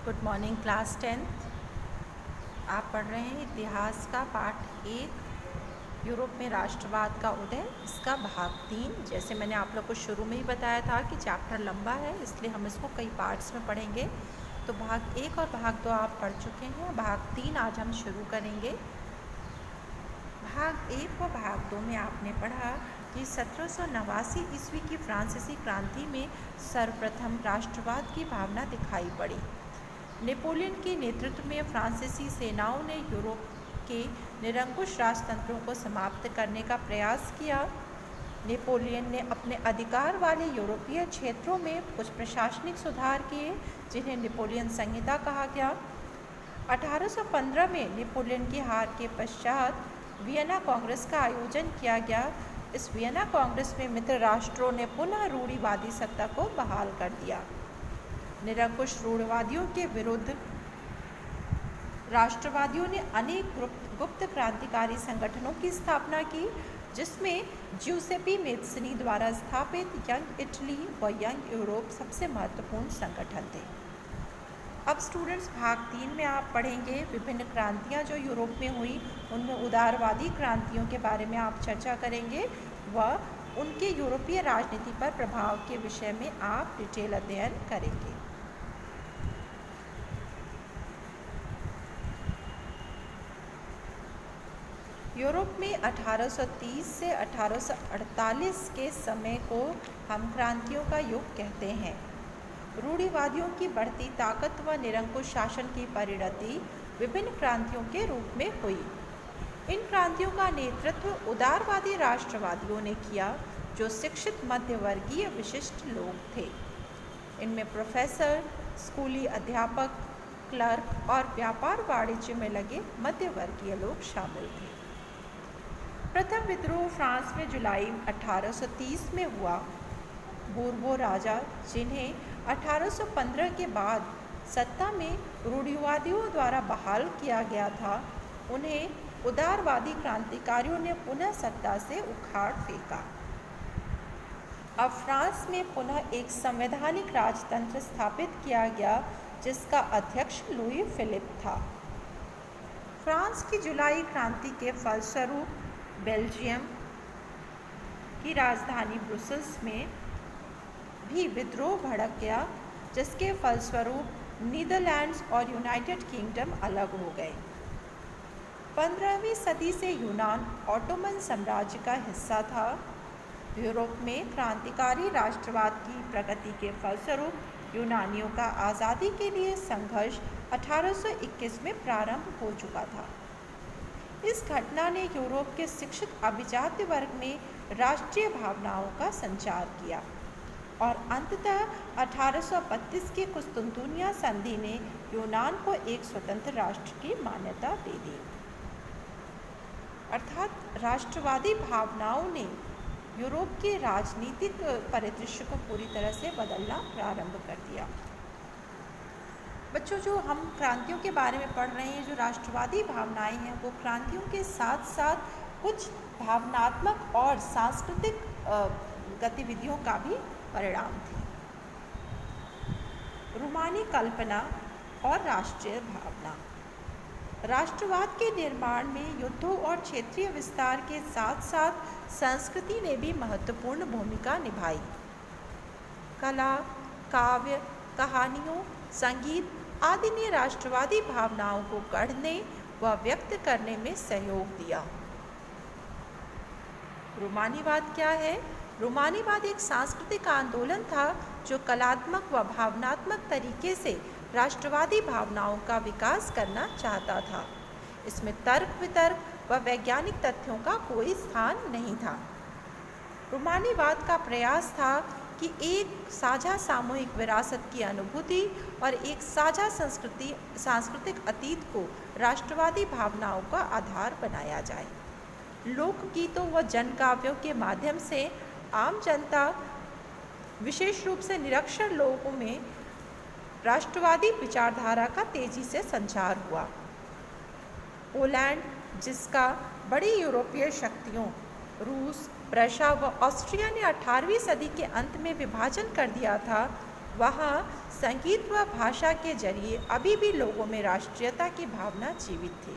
Good morning class 10th। आप पढ़ रहे हैं इतिहास का पाठ 1 यूरोप में राष्ट्रवाद का उदय, इसका भाग 3। जैसे मैंने आप लोग को शुरू में ही बताया था कि चैप्टर लंबा है, इसलिए हम इसको कई पार्ट्स में पढ़ेंगे। तो भाग 1 और भाग 2 आप पढ़ चुके हैं, भाग 3 आज हम शुरू करेंगे। भाग 1 और भाग 2 में आपने पढ़ा कि 1789 ईस्वी की फ्रांसीसी क्रांति में सर्वप्रथम राष्ट्रवाद की भावना दिखाई पड़ी। नेपोलियन के नेतृत्व में फ्रांसीसी सेनाओं ने यूरोप के निरंकुश राजतंत्रों को समाप्त करने का प्रयास किया। नेपोलियन ने अपने अधिकार वाले यूरोपीय क्षेत्रों में कुछ प्रशासनिक सुधार किए, जिन्हें नेपोलियन संहिता कहा गया। 1815 में नेपोलियन की हार के पश्चात वियना कांग्रेस का आयोजन किया गया। इस वियना कांग्रेस में मित्र राष्ट्रों ने पुनः रूढ़िवादी सत्ता को बहाल कर दिया। निरंकुश रूढ़िवादियों के विरुद्ध राष्ट्रवादियों ने अनेक गुप्त क्रांतिकारी संगठनों की स्थापना की, जिसमें ज्यूसेपी मेत्सनी द्वारा स्थापित यंग इटली व यंग यूरोप सबसे महत्वपूर्ण संगठन थे। अब स्टूडेंट्स, भाग 3 में आप पढ़ेंगे विभिन्न क्रांतियां जो यूरोप में हुई, उनमें उदारवादी क्रांतियों के बारे में आप चर्चा करेंगे व उनके यूरोपीय राजनीति पर प्रभाव के विषय में आप डिटेल अध्ययन करेंगे। यूरोप में 1830 से 1848 के समय को हम क्रांतियों का युग कहते हैं। रूढ़िवादियों की बढ़ती ताकत व निरंकुश शासन की परिणति विभिन्न क्रांतियों के रूप में हुई। इन क्रांतियों का नेतृत्व उदारवादी राष्ट्रवादियों ने किया, जो शिक्षित मध्यवर्गीय विशिष्ट लोग थे। इनमें प्रोफेसर, स्कूली अध्यापक, क्लर्क और व्यापार वाणिज्य में लगे मध्यवर्गीय लोग शामिल थे। प्रथम विद्रोह फ्रांस में जुलाई 1830 में हुआ। बूर्बो राजा, जिन्हें 1815 के बाद सत्ता में रूढ़िवादियों द्वारा बहाल किया गया था, उन्हें उदारवादी क्रांतिकारियों ने पुनः सत्ता से उखाड़ फेंका। अब फ्रांस में पुनः एक संवैधानिक राजतंत्र स्थापित किया गया, जिसका अध्यक्ष लुई फिलिप था। फ्रांस की जुलाई क्रांति के फलस्वरूप बेल्जियम की राजधानी ब्रुसेल्स में भी विद्रोह भड़क गया, जिसके फलस्वरूप नीदरलैंड्स और यूनाइटेड किंगडम अलग हो गए। 15वीं सदी से यूनान ऑटोमन साम्राज्य का हिस्सा था। यूरोप में क्रांतिकारी राष्ट्रवाद की प्रगति के फलस्वरूप यूनानियों का आज़ादी के लिए संघर्ष 1821 में प्रारंभ हो चुका था। इस घटना ने यूरोप के शिक्षित अभिजात्य वर्ग में राष्ट्रीय भावनाओं का संचार किया और अंततः 1832 की कुस्तुनतुनिया संधि ने यूनान को एक स्वतंत्र राष्ट्र की मान्यता दे दी। अर्थात राष्ट्रवादी भावनाओं ने यूरोप के राजनीतिक परिदृश्य को पूरी तरह से बदलना प्रारंभ कर दिया। बच्चों, जो हम क्रांतियों के बारे में पढ़ रहे हैं, जो राष्ट्रवादी भावनाएं हैं, वो क्रांतियों के साथ साथ कुछ भावनात्मक और सांस्कृतिक गतिविधियों का भी परिणाम थे। रूमानी कल्पना और राष्ट्रीय भावना। राष्ट्रवाद के निर्माण में युद्धों और क्षेत्रीय विस्तार के साथ साथ संस्कृति ने भी महत्वपूर्ण भूमिका निभाई। कला, काव्य, कहानियों, संगीत आदि ने राष्ट्रवादी भावनाओं को गढ़ने व व्यक्त करने में सहयोग दिया। रूमानीवाद क्या है? रूमानीवाद एक सांस्कृतिक आंदोलन था जो कलात्मक व भावनात्मक तरीके से राष्ट्रवादी भावनाओं का विकास करना चाहता था। इसमें तर्क वितर्क व वैज्ञानिक तथ्यों का कोई स्थान नहीं था। रूमानीवाद का प्रयास था कि एक साझा सामूहिक विरासत की अनुभूति और एक साझा सांस्कृतिक अतीत को राष्ट्रवादी भावनाओं का आधार बनाया जाए। लोकगीतों व जनकाव्यों के माध्यम से आम जनता, विशेष रूप से निरक्षर लोगों में राष्ट्रवादी विचारधारा का तेजी से संचार हुआ। पोलैंड, जिसका बड़ी यूरोपीय शक्तियों रूस, प्रशा व ऑस्ट्रिया ने 18वीं सदी के अंत में विभाजन कर दिया था, वहाँ संगीत व भाषा के जरिए अभी भी लोगों में राष्ट्रीयता की भावना जीवित थी।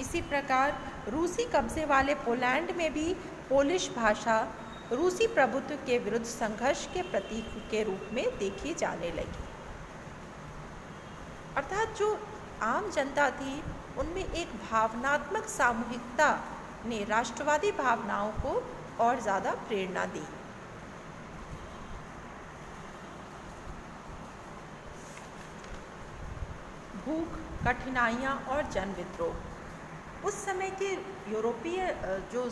इसी प्रकार रूसी कब्जे वाले पोलैंड में भी पोलिश भाषा रूसी प्रभुत्व के विरुद्ध संघर्ष के प्रतीक के रूप में देखी जाने लगी। अर्थात जो आम जनता थी उनमें एक भावनात्मक सामूहिकता ने राष्ट्रवादी भावनाओं को और ज़्यादा प्रेरणा दी। भूख, कठिनाइयाँ और जन विद्रोह। उस समय के यूरोपीय जो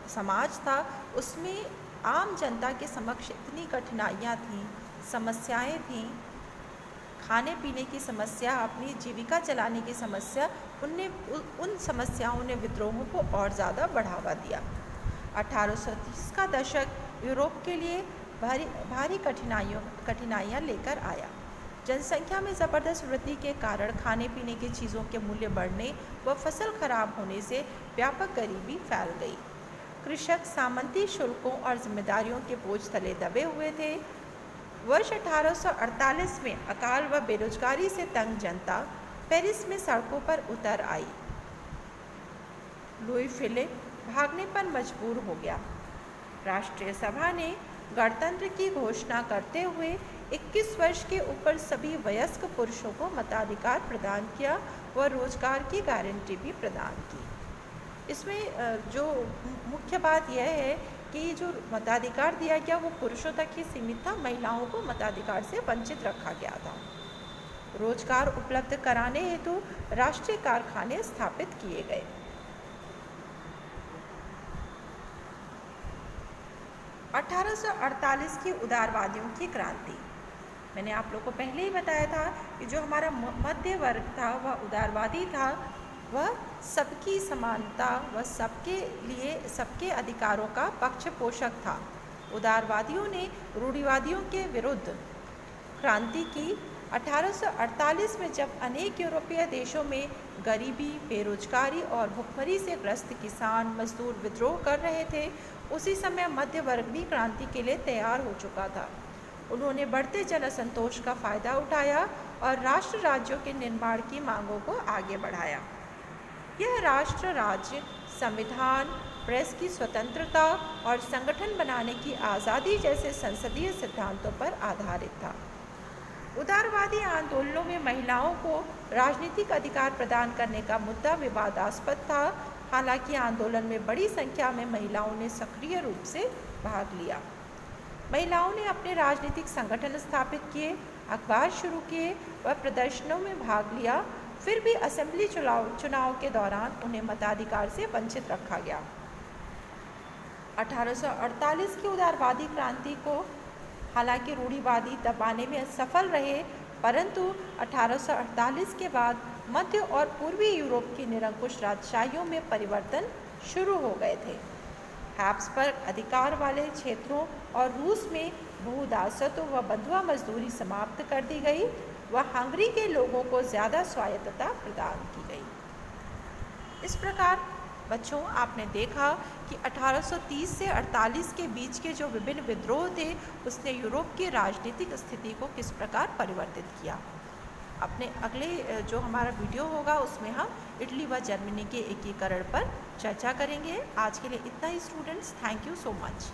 समाज था उसमें आम जनता के समक्ष इतनी कठिनाइयाँ थीं, समस्याएं थीं, खाने पीने की समस्या, अपनी जीविका चलाने की समस्या, उन समस्याओं ने विद्रोहों को और ज़्यादा बढ़ावा दिया। 1830 का दशक यूरोप के लिए भारी कठिनाइयाँ लेकर आया। जनसंख्या में ज़बरदस्त वृद्धि के कारण खाने पीने की चीज़ों के मूल्य बढ़ने व फसल खराब होने से व्यापक गरीबी फैल गई। कृषक सामंती शुल्कों और जिम्मेदारियों के बोझ तले दबे हुए थे। वर्ष 1848 में अकाल व बेरोजगारी से तंग जनता पेरिस में सड़कों पर उतर आई। लुई फिलिप भागने पर मजबूर हो गया। राष्ट्रीय सभा ने गणतंत्र की घोषणा करते हुए 21 वर्ष के ऊपर सभी वयस्क पुरुषों को मताधिकार प्रदान किया व रोजगार की गारंटी भी प्रदान की। इसमें जो मुख्य बात यह है कि जो मताधिकार दिया गया वो पुरुषों तक ही सीमित था, महिलाओं को मताधिकार से वंचित रखा गया था। रोजगार उपलब्ध कराने हेतु राष्ट्रीय कारखाने स्थापित किए गए। अठारह सौ 1848 की उदारवादियों की क्रांति। मैंने आप लोग को पहले ही बताया था कि जो हमारा मध्य वर्ग था वह उदारवादी था, वह सबकी समानता व सबके लिए सबके अधिकारों का पक्ष पोषक था। उदारवादियों ने रूढ़िवादियों के विरुद्ध क्रांति की। 1848 में जब अनेक यूरोपीय देशों में गरीबी, बेरोजगारी और भुखमरी से ग्रस्त किसान मजदूर विद्रोह कर रहे थे, उसी समय मध्य वर्ग भी क्रांति के लिए तैयार हो चुका था। उन्होंने बढ़ते जन असंतोष का फायदा उठाया और राष्ट्र राज्यों के निर्माण की मांगों को आगे बढ़ाया। यह राष्ट्र राज्य संविधान, प्रेस की स्वतंत्रता और संगठन बनाने की आज़ादी जैसे संसदीय सिद्धांतों पर आधारित था। उदारवादी आंदोलनों में महिलाओं को राजनीतिक अधिकार प्रदान करने का मुद्दा विवादास्पद था। हालांकि आंदोलन में बड़ी संख्या में महिलाओं ने सक्रिय रूप से भाग लिया। महिलाओं ने अपने राजनीतिक संगठन स्थापित किए, अखबार शुरू किए व प्रदर्शनों में भाग लिया। फिर भी असेंबली चुनाव के दौरान उन्हें मताधिकार से वंचित रखा गया। 1848 की उदारवादी क्रांति को हालांकि रूढ़िवादी दबाने में सफल रहे, परंतु 1848 के बाद मध्य और पूर्वी यूरोप की निरंकुश राजशाहियों में परिवर्तन शुरू हो गए थे। हैब्सबर्ग अधिकार वाले क्षेत्रों और रूस में बहुदासत्व व बंधुआ मजदूरी समाप्त कर दी गई व हंगरी के लोगों को ज़्यादा स्वायत्तता प्रदान की गई। इस प्रकार बच्चों, आपने देखा कि 1830 से 48 के बीच के जो विभिन्न विद्रोह थे उसने यूरोप की राजनीतिक स्थिति को किस प्रकार परिवर्तित किया। अपने अगले जो हमारा वीडियो होगा उसमें हम इटली व जर्मनी के एकीकरण पर चर्चा करेंगे। आज के लिए इतना ही students. Thank you so much.